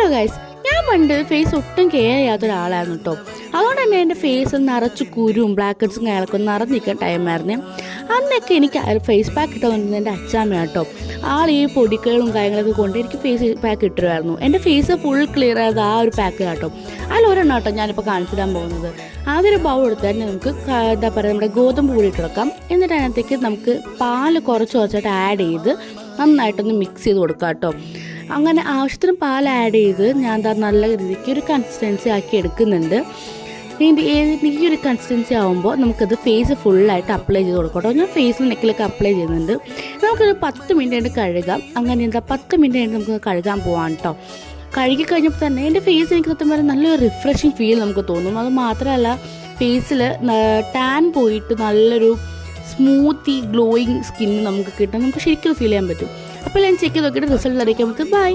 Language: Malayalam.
ഹലോ ഗൈസ്, ഞാൻ പണ്ട് ഫേസ് ഒട്ടും കെയർ ചെയ്യാത്ത ഒരാളായിരുന്നു കേട്ടോ. അതുകൊണ്ട് തന്നെ എൻ്റെ ഫേസ് നിറച്ച് കുരുവും ബ്ലാക്ക് ഹെഡ്സും കാര്യങ്ങളൊക്കെ നിറഞ്ഞിരിക്കുന്ന ടൈമായിരുന്നു. അന്നൊക്കെ എനിക്ക് ഫേസ് പാക്ക് ഇട്ട് വന്നത് എൻ്റെ അച്ചാമ്മയാണ് കേട്ടോ. ആൾ ഈ പൊടികളും കാര്യങ്ങളൊക്കെ കൊണ്ട് എനിക്ക് ഫേസ് പാക്ക് ഇട്ടിരുമായിരുന്നു. എൻ്റെ ഫേസ് ഫുൾ ക്ലിയർ ആയത് ആ ഒരു പാക്ക് കേട്ടോ. അതിലൊരെണ്ണം കേട്ടോ ഞാനിപ്പോൾ കാണിച്ചിടാൻ പോകുന്നത്. ആദ്യം ബൗൾ എടുത്താൽ നമുക്ക് എന്താ പറയുക, നമ്മുടെ ഗോതമ്പ് പൊടി ഇട്ട് വെക്കാം. എന്നിട്ട് അതിനകത്തേക്ക് നമുക്ക് പാല് കുറച്ച് കുറച്ചായിട്ട് ആഡ് ചെയ്ത് നന്നായിട്ടൊന്ന് മിക്സ് ചെയ്ത് കൊടുക്കാം കേട്ടോ. അങ്ങനെ ആവശ്യത്തിന് പാൽ ആഡ് ചെയ്ത് ഞാൻ എന്താ നല്ല രീതിക്ക് ഒരു കൺസിസ്റ്റൻസി ആക്കി എടുക്കുന്നുണ്ട്. ഈ ഒരു കൺസിസ്റ്റൻസി ആകുമ്പോൾ നമുക്കത് ഫേസ് ഫുള്ളായിട്ട് അപ്ലൈ ചെയ്ത് കൊടുക്കാം കേട്ടോ. ഞാൻ ഫേസിൽ നെക്കിലൊക്കെ അപ്ലൈ ചെയ്യുന്നുണ്ട്. നമുക്കൊരു 10 മിനിറ്റ് കഴിഞ്ഞ് കഴുകാം. അങ്ങനെ എന്താ 10 മിനിറ്റ് കഴിഞ്ഞ് നമുക്ക് കഴുകാൻ പോകാം കേട്ടോ. കഴുകി കഴിഞ്ഞപ്പോൾ തന്നെ എൻ്റെ ഫേസ് എനിക്ക് സത്യം പറഞ്ഞാൽ നല്ലൊരു റിഫ്രഷിങ് ഫീൽ നമുക്ക് തോന്നും. അത് മാത്രമല്ല ഫേസിൽ ടാൻ പോയിട്ട് നല്ലൊരു സ്മൂത്തി ഗ്ലോയിങ് സ്കിന്ന് നമുക്ക് കിട്ടും. നമുക്ക് ശരിക്കും ഫീൽ ചെയ്യാൻ പറ്റും. അപ്പോൾ ഞാൻ ചെക്ക് ചെയ്ത് നോക്കിയിട്ട് റിസൾട്ട് അറിയിക്കാൻ പറ്റും. ബൈ.